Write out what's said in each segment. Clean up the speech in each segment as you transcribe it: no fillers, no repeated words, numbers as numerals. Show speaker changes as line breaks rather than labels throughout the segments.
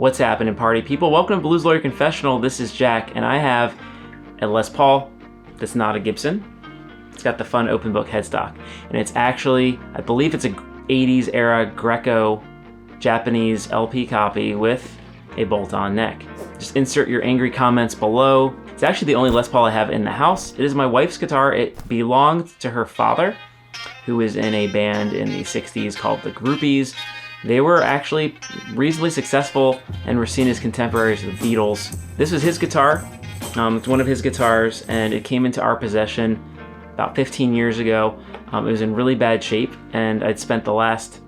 What's happening, party people? Welcome to Blues Lawyer Confessional. This is Jack, and I have a Les Paul that's not a Gibson. It's got the fun open book headstock, and it's actually, I believe it's a 80s era Greco Japanese LP copy with a bolt-on neck. Just insert your angry comments below. It's actually the only Les Paul I have in the house. It is my wife's guitar. It belonged to her father, who was in a band in the 60s called the Groupies. They were actually reasonably successful and were seen as contemporaries of the Beatles. This was his guitar. It's one of his guitars, and it came into our possession about 15 years ago. It was in really bad shape, and I'd spent the last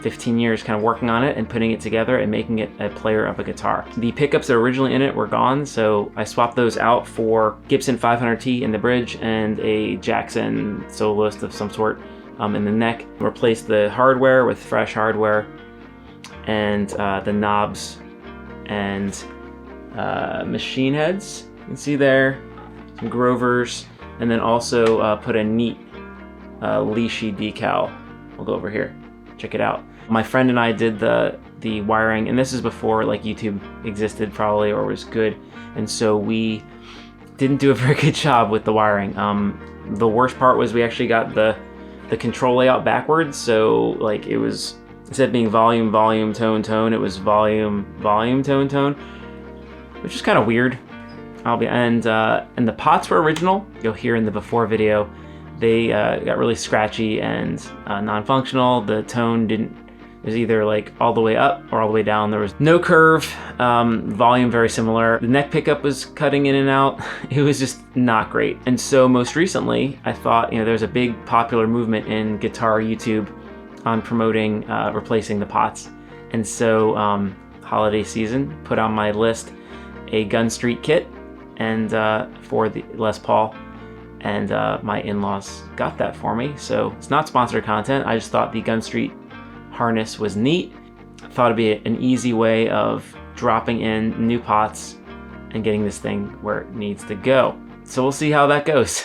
15 years kind of working on it and putting it together and making it a player of a guitar. The pickups that were originally in it were gone, so I swapped those out for Gibson 500T in the bridge and a Jackson soloist of some sort in the neck. Replaced the hardware with fresh hardware, and the knobs and machine heads. You can see there, some Grovers, and then also put a neat leashy decal. We'll go over here, check it out. My friend and I did the wiring, and this is before like YouTube existed probably, or was good, and so we didn't do a very good job with the wiring. The worst part was we actually got the control layout backwards, so like it was, instead of being volume, volume, tone, tone, it was volume, volume, tone, tone, which is kind of weird. And the pots were original. You'll hear in the before video, they got really scratchy and non-functional. The tone it was either like all the way up or all the way down. There was no curve. Volume very similar. The neck pickup was cutting in and out. It was just not great. And so most recently, I thought, there's a big popular movement in guitar YouTube on promoting replacing the pots. And so holiday season, put on my list a Gunstreet kit and for the Les Paul. And my in-laws got that for me. So it's not sponsored content. I just thought the Gunstreet harness was neat. I thought it'd be an easy way of dropping in new pots and getting this thing where it needs to go. So we'll see how that goes.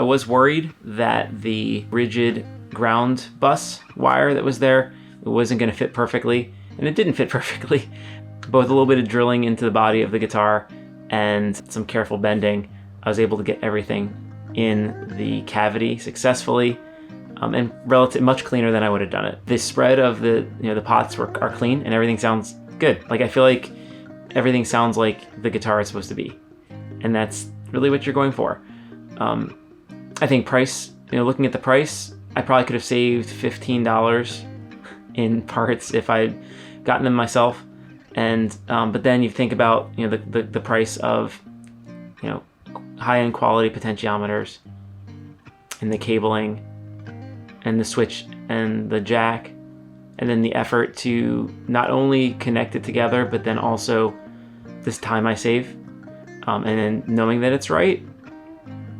was worried that the rigid ground bus wire that was there wasn't going to fit perfectly, and it didn't fit perfectly. But with a little bit of drilling into the body of the guitar and some careful bending, I was able to get everything in the cavity successfully, and much cleaner than I would have done it. The spread of the pots are clean, and everything sounds good. Like, I feel like everything sounds like the guitar is supposed to be, and that's really what you're going for. I think price, looking at the price, I probably could have saved $15 in parts if I'd gotten them myself. And but then you think about the price of high-end quality potentiometers and the cabling and the switch and the jack, and then the effort to not only connect it together, but then also this time I save, and then knowing that it's right.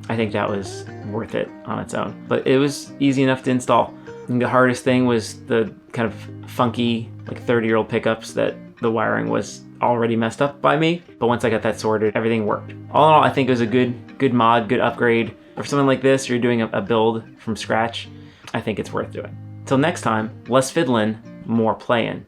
I think that was worth it on its own. But it was easy enough to install. And the hardest thing was the kind of funky, like 30-year-old pickups that the wiring was already messed up by me. But once I got that sorted, everything worked. All in all, I think it was a good mod, good upgrade. For something like this, you're doing a build from scratch, I think it's worth doing. Till next time, less fiddling, more playing.